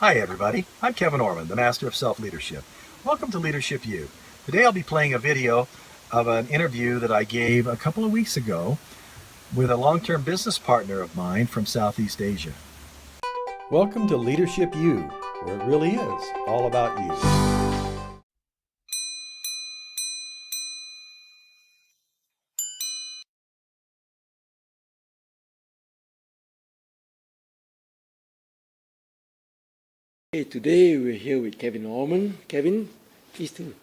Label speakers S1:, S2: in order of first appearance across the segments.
S1: Hi everybody, I'm Kevin Orman, the Master of Self-Leadership. Welcome to Leadership U. Today I'll be playing a video of an interview that I gave a couple of weeks ago with a long-term business partner of mine from Southeast Asia. Welcome to Leadership U, where it really is all about you.
S2: Hey, today we're here with Kevin Orman. Kevin, please to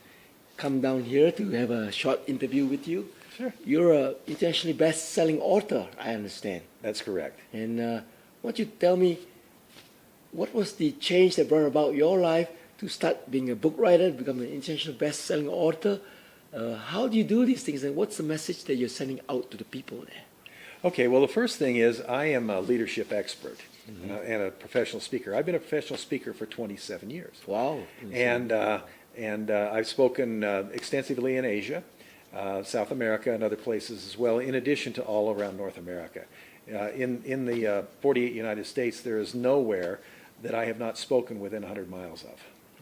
S2: come down here to have a short interview with you.
S1: Sure.
S2: You're an internationally best-selling author, I understand.
S1: That's correct.
S2: And why don't you tell me, what was the change that brought about your life to start being a book writer, become an international best-selling author? How do you do these things, and what's the message that you're sending out to the people there?
S1: Okay, well, the first thing is I am a leadership expert and a professional speaker. I've been a professional speaker for 27 years.
S2: Wow.
S1: And I've spoken extensively in Asia, South America, and other places as well, in addition to all around North America. In the 48 United States, there is nowhere that I have not spoken within 100 miles of.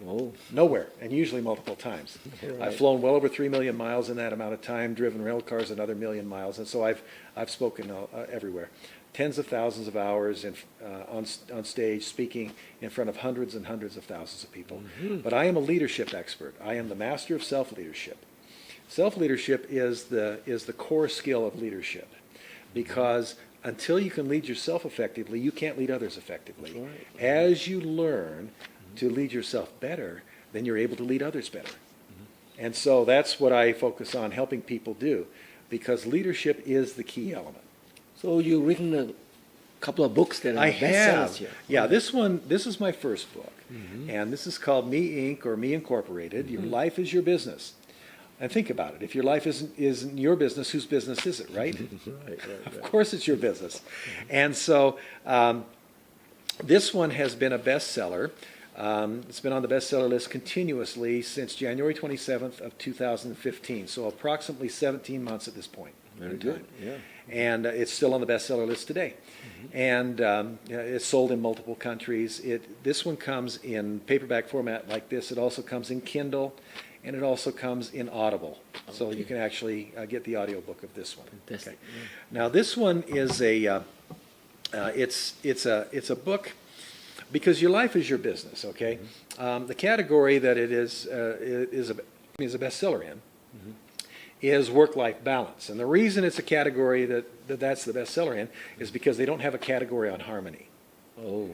S2: Oh.
S1: Nowhere, and usually multiple times.
S2: Right.
S1: I've flown well over 3 million miles in that amount of time, driven rail cars another million miles, and so I've spoken everywhere. Tens of thousands of hours on stage, speaking in front of hundreds and hundreds of thousands of people.
S2: Mm-hmm.
S1: But I am a leadership expert. I am the master of self-leadership. Self-leadership is the core skill of leadership, because until you can lead yourself effectively, you can't lead others effectively.
S2: That's right.
S1: As you learn to lead yourself better, then you're able to lead others better. And so that's what I focus on helping people do, because leadership is the key element.
S2: So you've written a couple of books that are
S1: I
S2: bestsellers
S1: have.
S2: here.
S1: Yeah, this is my first book. And this is called Me Inc. or Me Incorporated. Your life is your business. And think about it. If your life isn't your business, whose business is it, right?
S2: Right.
S1: Of course it's your business. And so this one has been a bestseller. It's been on the bestseller list continuously since January 27th of 2015, so approximately 17 months at this point.
S2: Very good. Yeah.
S1: And it's still on the bestseller list today. And it's sold in multiple countries. This one comes in paperback format like this. It also comes in Kindle, and it also comes in Audible. So you can actually get the audiobook of this one.
S2: Fantastic.
S1: Okay. Now this one is it's a book, because your life is your business, okay? The category that it is a bestseller in is work-life balance. And the reason it's a category that's the bestseller in is because they don't have a category on harmony.
S2: Oh.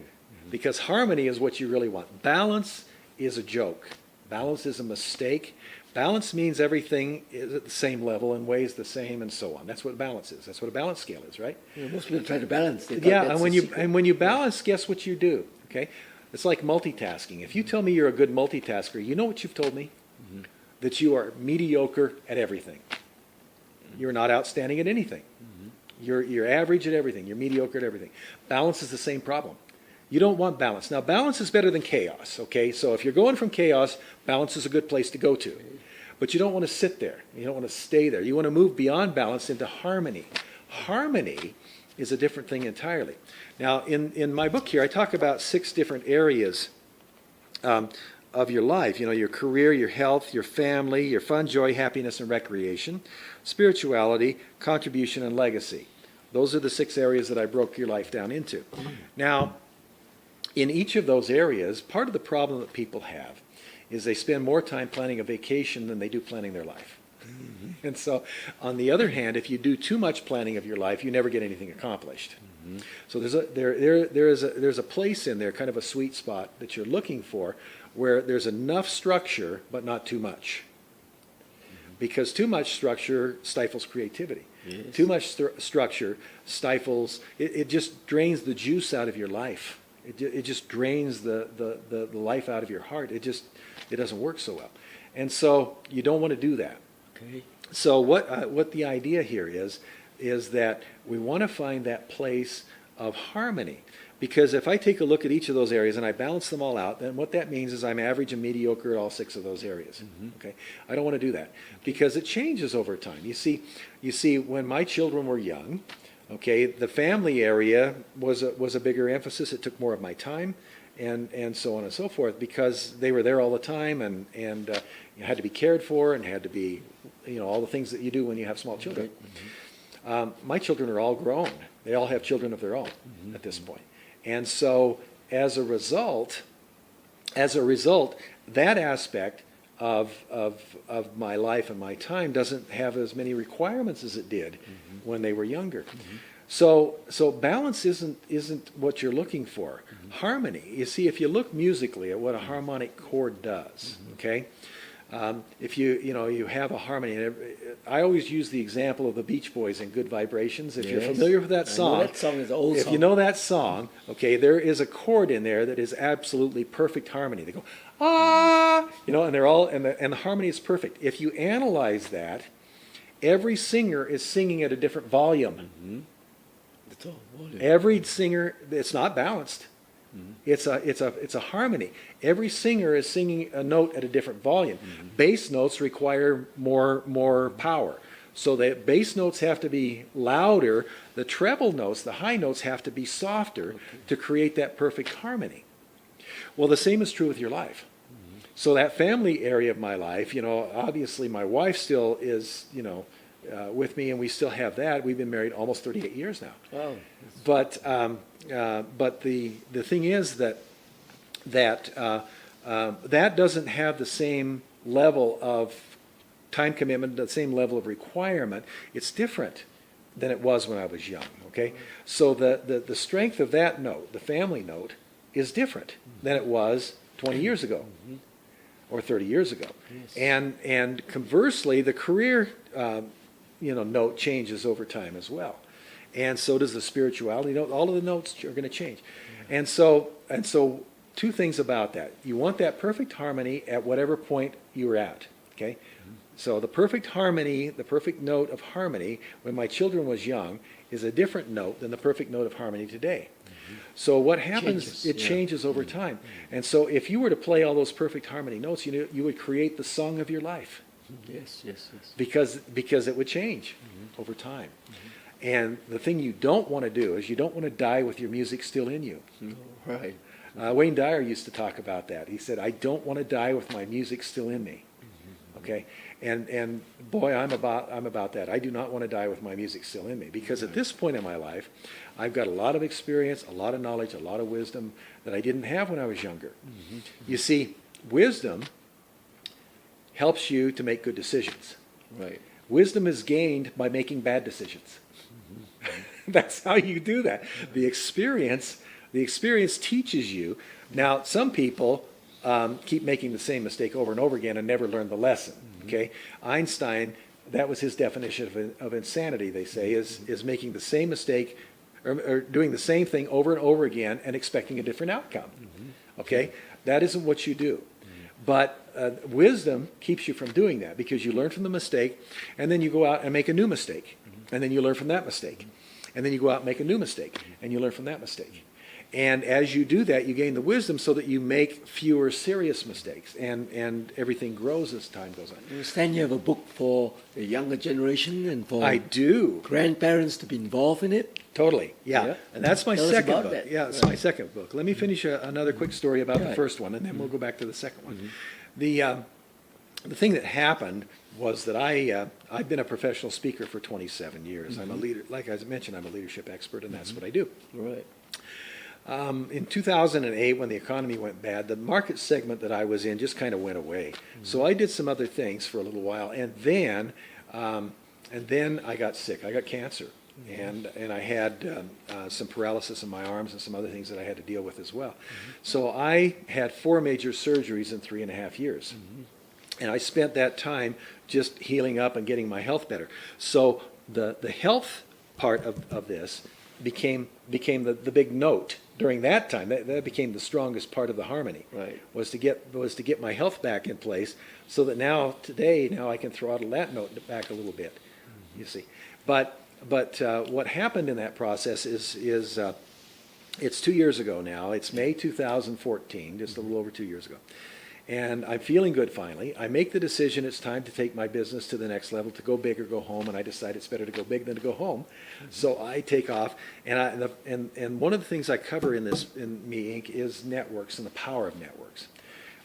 S1: Because harmony is what you really want. Balance is a joke. Balance is a mistake. Balance means everything is at the same level and weighs the same and so on. That's what balance is. That's what a balance scale is, right?
S2: Yeah, most people try to balance. They thought
S1: Yeah,
S2: that's
S1: and
S2: the
S1: when you
S2: secret.
S1: balance, guess what you do? Okay, it's like multitasking. If you tell me you're a good multitasker, you know what you've told me? That you are mediocre at everything. You're not outstanding at anything. You're average at everything. You're mediocre at everything. Balance is the same problem. You don't want balance. Now, balance is better than chaos. Okay, so if you're going from chaos, balance is a good place to go to. But you don't want to sit there. You don't want to stay there. You want to move beyond balance into harmony. Harmony is a different thing entirely. Now, in my book here, I talk about 6 different areas of your life. You know, your career, your health, your family, your fun, joy, happiness, and recreation, spirituality, contribution, and legacy. Those are the 6 areas that I broke your life down into. Now, in each of those areas, part of the problem that people have is they spend more time planning a vacation than they do planning their life. And so, on the other hand, if you do too much planning of your life, you never get anything accomplished. So there's a place in there, kind of a sweet spot that you're looking for, where there's enough structure but not too much. Because too much structure stifles creativity.
S2: Yes.
S1: Too much structure stifles. It just drains the juice out of your life. It just drains the life out of your heart. It doesn't work so well, and so you don't want to do that.
S2: Okay.
S1: So what the idea here is that we want to find that place of harmony. Because if I take a look at each of those areas and I balance them all out, then what that means is I'm average and mediocre at all 6 of those areas. Okay, I don't want to do that because it changes over time. You see, when my children were young, okay, the family area was a bigger emphasis. It took more of my time, and so on and so forth, because they were there all the time, and you had to be cared for, and had to be, all the things that you do when you have small children. My children are all grown. They all have children of their own at this point. And so as a result, that aspect of my life and my time doesn't have as many requirements as it did when they were younger. So balance isn't what you're looking for. Harmony. You see, if you look musically at what a harmonic chord does, okay? If you have a harmony, and I always use the example of the Beach Boys in Good Vibrations. If you're familiar with that song,
S2: that song is an old
S1: if
S2: song.
S1: you know that song, okay, there is a chord in there that is absolutely perfect harmony. They go ah, and they're all and the harmony is perfect. If you analyze that, every singer is singing at a different volume.
S2: That's all. Volume.
S1: Every singer, it's not balanced. It's a harmony. Every singer is singing a note at a different volume. Bass notes require more power. So the bass notes have to be louder. The treble notes, the high notes, have to be softer to create that perfect harmony. Well, the same is true with your life. So that family area of my life, obviously my wife still is, with me, and we still have that. We've been married almost 38 years now.
S2: Wow.
S1: But the thing is that doesn't have the same level of time commitment, the same level of requirement. It's different than it was when I was young. Okay, so the strength of that note, the family note, is different than it was 20 years ago or 30 years ago. Yes. And conversely, the career note changes over time as well. And so does the spirituality note. All of the notes are going to change. And so two things about that. You want that perfect harmony at whatever point you're at. Okay? So the perfect harmony, the perfect note of harmony when my children was young is a different note than the perfect note of harmony today. So what happens, it changes over time. And so if you were to play all those perfect harmony notes, you would create the song of your life.
S2: Yes.
S1: Because it would change over time. And the thing you don't want to do is you don't want to die with your music still in you.
S2: Right.
S1: Wayne Dyer used to talk about that. He said, I don't want to die with my music still in me. Okay? And boy, I'm about that. I do not want to die with my music still in me, because at this point in my life, I've got a lot of experience, a lot of knowledge, a lot of wisdom that I didn't have when I was younger. You see, wisdom helps you to make good decisions.
S2: Right.
S1: Wisdom is gained by making bad decisions. That's how you do that. The experience teaches you. Now, some people keep making the same mistake over and over again and never learn the lesson. Okay, Einstein, that was his definition of insanity. They say is making the same mistake or doing the same thing over and over again and expecting a different outcome. Okay, that isn't what you do. But wisdom keeps you from doing that, because you learn from the mistake, and then you go out and make a new mistake, and then you learn from that mistake, and then you go out and make a new mistake, and you learn from that mistake. And as you do that, you gain the wisdom so that you make fewer serious mistakes, and everything grows as time goes on.
S2: I understand you have a book for the younger generation and for
S1: I do.
S2: grandparents to be involved in it.
S1: Totally, yeah. And that's my
S2: Tell us
S1: second
S2: about
S1: book.
S2: that.
S1: Yeah, it's my second book. Let me finish another quick story about the
S2: Right.
S1: first one, and then we'll go back to the second one. The thing that happened was that I've been a professional speaker for 27 years. I'm a leader, like I mentioned, I'm a leadership expert, and that's what I do.
S2: Right.
S1: In 2008, when the economy went bad, the market segment that I was in just kind of went away. So I did some other things for a little while, and then I got sick. I got cancer, and I had some paralysis in my arms and some other things that I had to deal with as well. So I had 4 major surgeries in 3.5 years, and I spent that time just healing up and getting my health better. So the health part of this became the big note during that time. That became the strongest part of the harmony.
S2: Right.
S1: Was to get my health back in place, so that now I can throttle that note back a little bit. You see, but what happened in that process is it's 2 years ago now. It's May 2014, just a little over 2 years ago, and I'm feeling good finally. I make the decision it's time to take my business to the next level, to go big or go home, and I decide it's better to go big than to go home. So I take off, and one of the things I cover in Me Inc. is networks and the power of networks.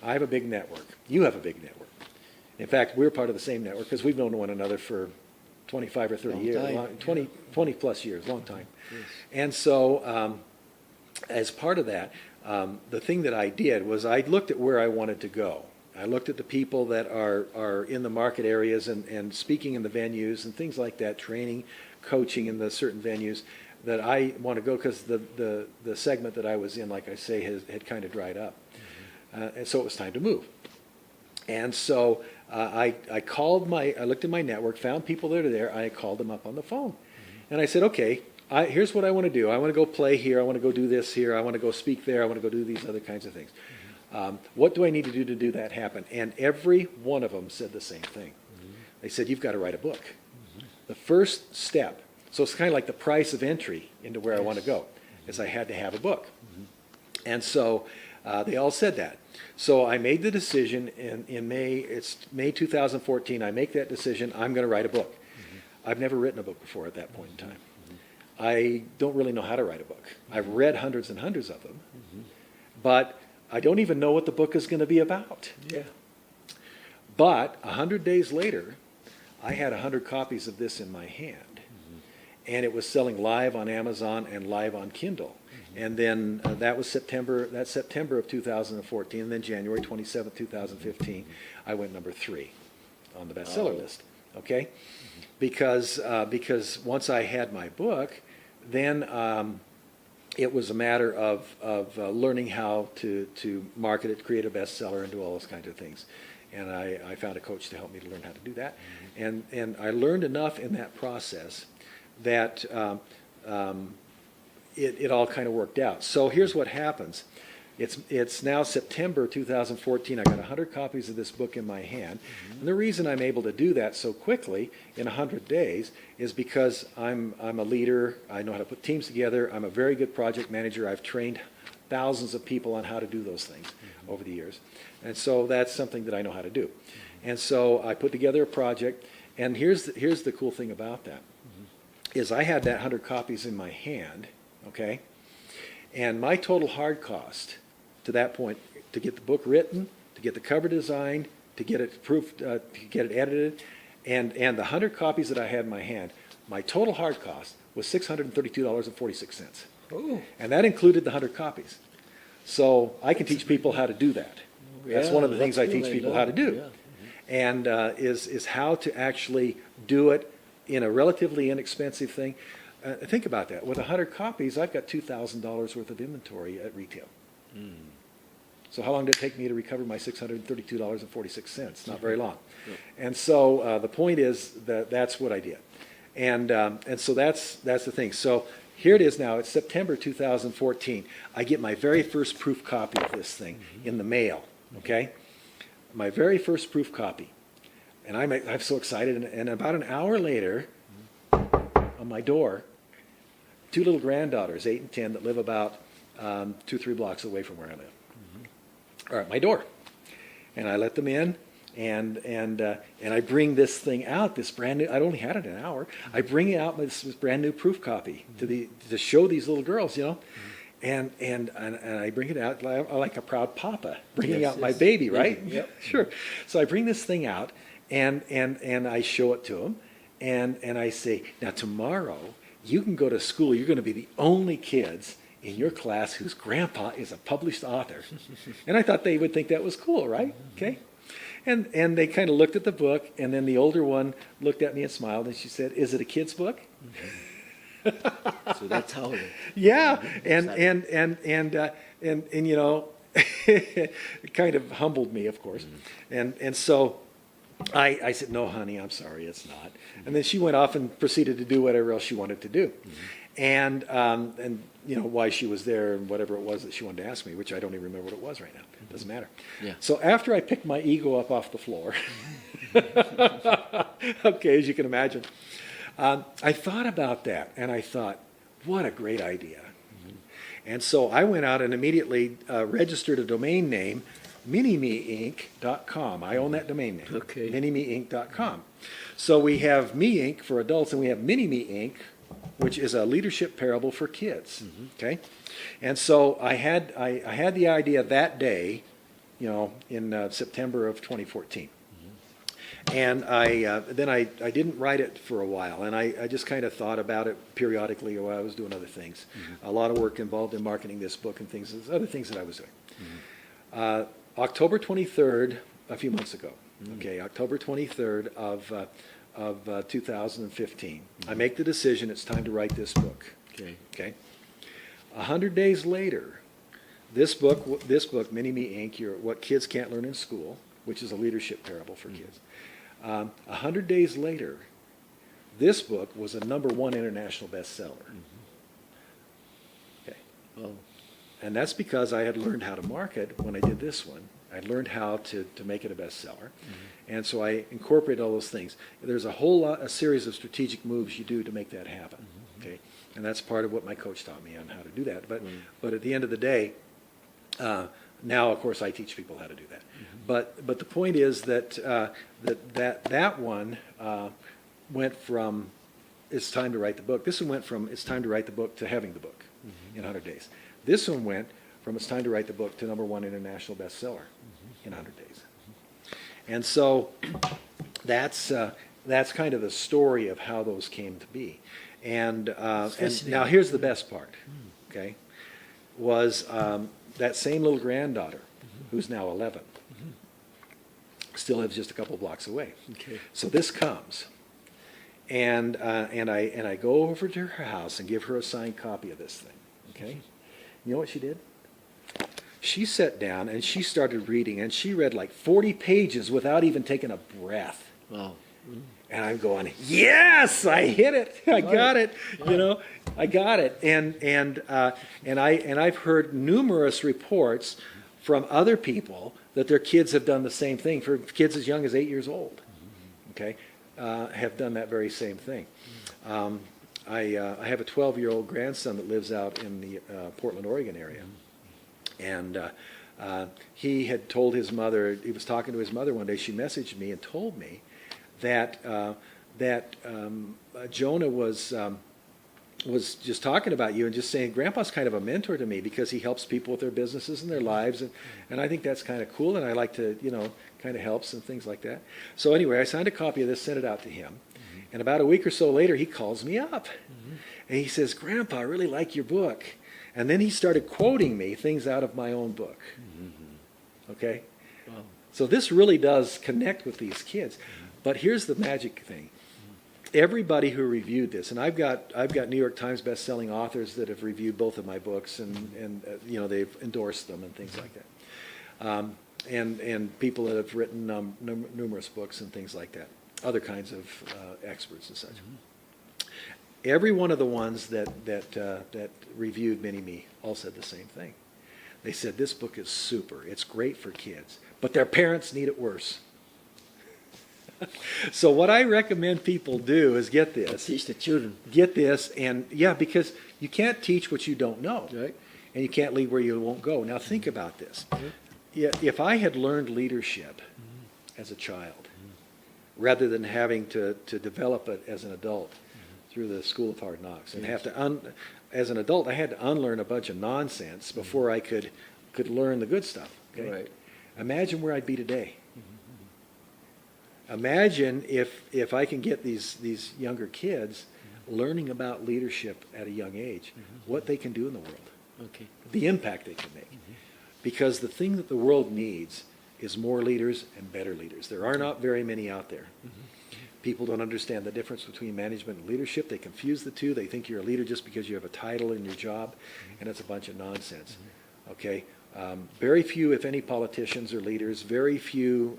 S1: I have a big network. You have a big network. In fact, we're part of the same network because we've known one another for 25 or 30
S2: Long
S1: years,
S2: time.
S1: 20 plus years, long time.
S2: Yes.
S1: And so as part of that, the thing that I did was I looked at where I wanted to go. I looked at the people that are in the market areas and speaking in the venues and things like that, training, coaching in the certain venues that I want to go because the segment that I was in, like I say, had kind of dried up. And so it was time to move. And so I looked at my network, found people that are there, I called them up on the phone. And I said, okay, here's what I want to do. I want to go play here. I want to go do this here. I want to go speak there. I want to go do these other kinds of things. What do I need to do that happen? And every one of them said the same thing. They said, you've got to write a book. The first step, so it's kind of like the price of entry into where I want to go, is I had to have a book. And so they all said that. So I made the decision in May, it's May 2014, I make that decision, I'm going to write a book. I've never written a book before at that point in time. I don't really know how to write a book. I've read hundreds and hundreds of them, but I don't even know what the book is going to be about.
S2: Yeah.
S1: But 100 days later, I had 100 copies of this in my hand, and it was selling live on Amazon and live on Kindle. And then that was September of 2014, and then January 27th, 2015, I went number 3 on the bestseller list. Okay, because once I had my book, then it was a matter of learning how to market it, create a bestseller, and do all those kinds of things. And I found a coach to help me to learn how to do that. And I learned enough in that process that it all kind of worked out. So here's what happens. It's now September 2014. I got 100 copies of this book in my hand. And the reason I'm able to do that so quickly in 100 days is because I'm a leader. I know how to put teams together. I'm a very good project manager. I've trained thousands of people on how to do those things over the years. And so that's something that I know how to do. And so I put together a project. And here's the cool thing about that, is I had that 100 copies in my hand, okay? And my total hard cost to that point, to get the book written, to get the cover designed, to get it proofed, to get it edited, and the 100 copies that I had in my hand, my total hard cost was $632.46.
S2: Oh.
S1: And that included the 100 copies. So I can teach people how to do that. That's
S2: Yeah,
S1: one of the things I
S2: that's
S1: teach
S2: cool.
S1: people how to do.
S2: Yeah.
S1: And is how to actually do it in a relatively inexpensive thing. Think about that. With 100 copies, I've got $2,000 worth of inventory at retail. So how long did it take me to recover my $632.46? Not very long. And so the point is that that's what I did. And so that's the thing. So here it is now. It's September 2014. I get my very first proof copy of this thing in the mail, okay? My very first proof copy. And I'm so excited. And about an hour later, on my door, 2 little granddaughters, 8 and 10, that live about 2-3 blocks away from where I live, are at my door. And I let them in, and I bring this thing out, this brand new, I'd only had it an hour. I bring out this brand new proof copy to show these little girls, you know. And I bring it out like a proud papa, bringing out my baby, right?
S2: Yep.
S1: Sure. So I bring this thing out, and I show it to them, and I say, now tomorrow you can go to school. You're going to be the only kids in your class whose grandpa is a published author. And I thought they would think that was cool, right? Okay. And they kind of looked at the book, and then the older one looked at me and smiled, and she said, "Is it a kid's book?"
S2: So that's how.
S1: Yeah, and you know, it kind of humbled me, of course, and so I said, "No, honey, I'm sorry, it's not." And then she went off and proceeded to do whatever else she wanted to do, and you know why she was there and whatever it was that she wanted to ask me, which I don't even remember what it was right now. It doesn't matter.
S2: Yeah.
S1: So after I picked my ego up off the floor, okay, as you can imagine. I thought about that, and I thought, what a great idea. And so I went out and immediately registered a domain name minimeinc.com. I own that domain name.
S2: Okay.
S1: Minimeinc.com. So we have Me Inc. for adults, and we have Mini-Me Inc., which is a leadership parable for kids. Okay, and so I had the idea that day, in September of 2014. And then I didn't write it for a while, and I just kind of thought about it periodically while I was doing other things. A lot of work involved in marketing this book and things, other things that I was doing. October 23rd, a few months ago, okay, October 23rd of 2015, I make the decision it's time to write this book. Okay. 100 days later, this book, Mini-Me Inc., What Kids Can't Learn in School, which is a leadership parable for kids. 100 days later, this book was a #1 international bestseller. Okay.
S2: Oh,
S1: And that's because I had learned how to market when I did this one. I learned how to make it a bestseller. And so I incorporated all those things. There's a series of strategic moves you do to make that happen. Okay. And that's part of what my coach taught me on how to do that. But at the end of the day, now, of course, I teach people how to do that. But the point is that that one went from it's time to write the book. This one went from it's time to write the book to having the book in 100 days. This one went from it's time to write the book to #1 international bestseller in 100 days. And so that's kind of the story of how those came to be. And now here's the best part, okay, was that same little granddaughter, who's now 11, still lives just a couple blocks away.
S2: okay.
S1: So this comes, and I go over to her house and give her a signed copy of this thing. Okay, you know what she did? She sat down and she started reading, and she read like 40 pages without even taking a breath.
S2: Wow.
S1: And I'm going, yes, I hit it. I got it. I got it. And I've heard numerous reports from other people that their kids have done the same thing. For kids as young as 8 years old, okay, have done that very same thing. I have a 12-year-old grandson that lives out in the Portland, Oregon area, and he had told his mother. He was talking to his mother one day. She messaged me and told me that Jonah was just talking about you and just saying, Grandpa's kind of a mentor to me because he helps people with their businesses and their lives, and I think that's kind of cool, and I like to, kind of helps and things like that. So anyway, I signed a copy of this, sent it out to him, and about a week or so later, he calls me up, and he says, Grandpa, I really like your book. And then he started quoting me things out of my own book. Okay?
S2: Wow.
S1: So this really does connect with these kids. But here's the magic thing. Everybody who reviewed this, and I've got New York Times best-selling authors that have reviewed both of my books, and they've endorsed them and things like that, and people that have written numerous books and things like that, other kinds of experts and such. Every one of the ones that reviewed Mini-Me all said the same thing. They said this book is super. It's great for kids, but their parents need it worse. So what I recommend people do is get this.
S2: Teach the children.
S1: Get this, and because you can't teach what you don't know,
S2: Right.
S1: and you can't lead where you won't go. Now think about this. If I had learned leadership as a child, rather than having to develop it as an adult through the School of Hard Knocks, and have to as an adult, I had to unlearn a bunch of nonsense before I could learn the good stuff. Okay?
S2: Right.
S1: Imagine where I'd be today. Imagine if I can get these younger kids learning about leadership at a young age, what they can do in the world,
S2: Okay.
S1: the impact they can make. Because the thing that the world needs is more leaders and better leaders. There are not very many out there. People don't understand the difference between management and leadership. They confuse the two. They think you're a leader just because you have a title in your job, and it's a bunch of nonsense. Okay? Very few, if any, politicians are leaders. Very few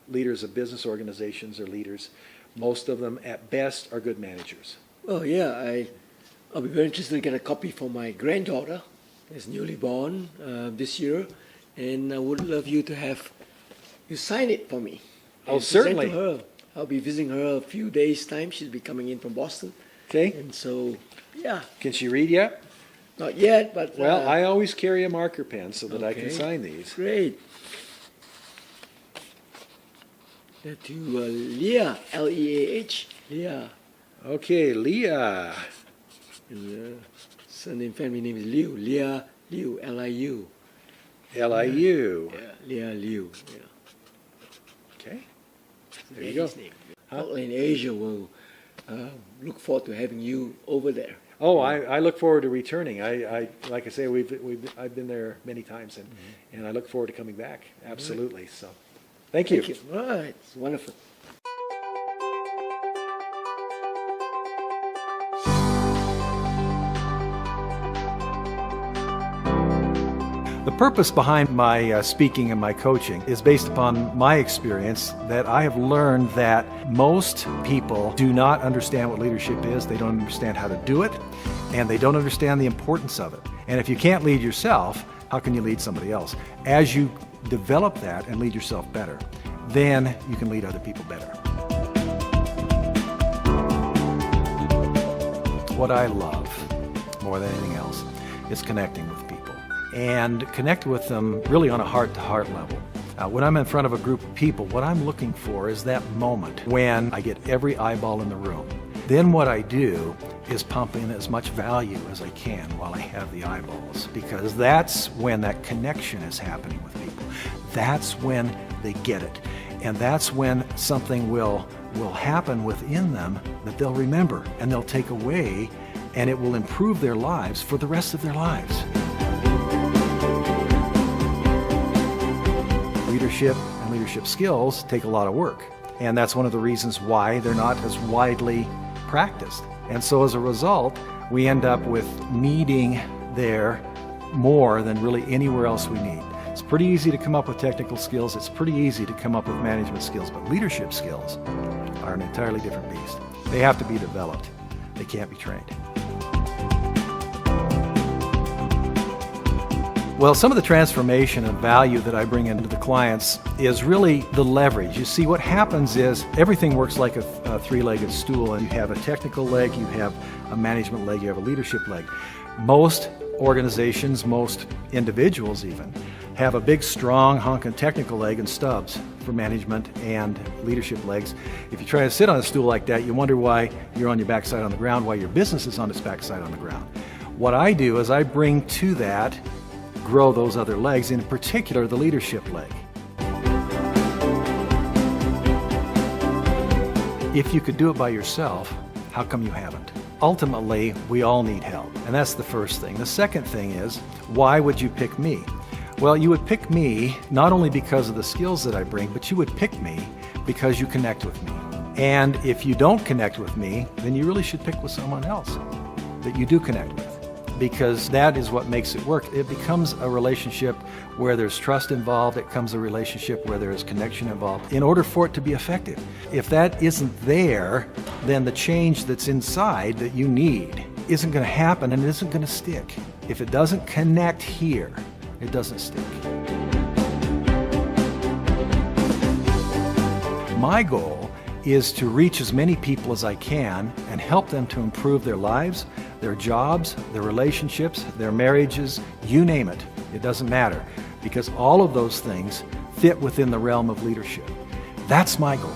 S1: leaders of business organizations are leaders. Most of them, at best, are good managers.
S2: Well, yeah, I'll be very interested to get a copy for my granddaughter, who's newly born this year, and I would love you to have you sign it for me.
S1: Oh,
S2: and present
S1: certainly.
S2: To her. I'll be visiting her a few days' time. She'll be coming in from Boston,
S1: Okay?
S2: and so yeah,
S1: Can she read yet?
S2: not yet, but
S1: Well, I always carry a marker pen so that I can
S2: Okay.
S1: sign these.
S2: great. To Leah, Leah, Leah.
S1: Okay, Leah.
S2: Surname, family name is Liu, Leah Liu, Liu.
S1: Liu.
S2: Yeah, Leah Liu. Yeah.
S1: Okay. There you go.
S2: Huh? In Asia, we'll look forward to having you over there.
S1: Oh, I look forward to returning. I like I say, I've been there many times, and I look forward to coming back. Absolutely. So, thank you.
S2: Thank you. All right, it's wonderful.
S1: The purpose behind my speaking and my coaching is based upon my experience that I have learned that most people do not understand what leadership is, they don't understand how to do it, and they don't understand the importance of it. And if you can't lead yourself, how can you lead somebody else? As you develop that and lead yourself better, then you can lead other people better. What I love more than anything else is connecting with people, and connect with them really on a heart-to-heart level. When I'm in front of a group of people, what I'm looking for is that moment when I get every eyeball in the room. Then what I do is pump in as much value as I can while I have the eyeballs, because that's when that connection is happening with people. That's when they get it. And that's when something will happen within them that they'll remember and they'll take away, and it will improve their lives for the rest of their lives. Leadership and leadership skills take a lot of work, and that's one of the reasons why they're not as widely practiced. And so as a result, we end up with needing there more than really anywhere else we need. It's pretty easy to come up with technical skills, it's pretty easy to come up with management skills, but leadership skills are an entirely different beast. They have to be developed. They can't be trained. Well, some of the transformation and value that I bring into the clients is really the leverage. You see, what happens is everything works like a three-legged stool, and you have a technical leg, you have a management leg, you have a leadership leg. Most organizations, most individuals even, have a big, strong, honking technical leg and stubs for management and leadership legs. If you try to sit on a stool like that, you wonder why you're on your backside on the ground, why your business is on its backside on the ground. What I do is I bring to that, grow those other legs, in particular the leadership leg. If you could do it by yourself, how come you haven't? Ultimately, we all need help, and that's the first thing. The second thing is, why would you pick me? Well, you would pick me not only because of the skills that I bring, but you would pick me because you connect with me. And if you don't connect with me, then you really should pick with someone else that you do connect with, because that is what makes it work. It becomes a relationship where there's trust involved. It becomes a relationship where there is connection involved in order for it to be effective. If that isn't there, then the change that's inside that you need isn't going to happen, and it isn't going to stick. If it doesn't connect here, it doesn't stick. My goal is to reach as many people as I can and help them to improve their lives, their jobs, their relationships, their marriages, you name it. It doesn't matter, because all of those things fit within the realm of leadership. That's my goal.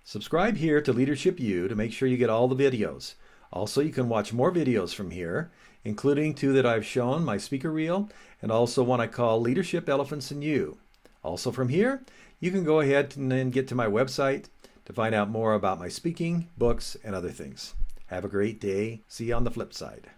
S1: Subscribe here to Leadership U to make sure you get all the videos. Also, you can watch more videos from here, including two that I've shown, my speaker reel, and also one I call Leadership Elephants in You. Also from here, you can go ahead and then get to my website to find out more about my speaking, books, and other things. Have a great day. See you on the flip side.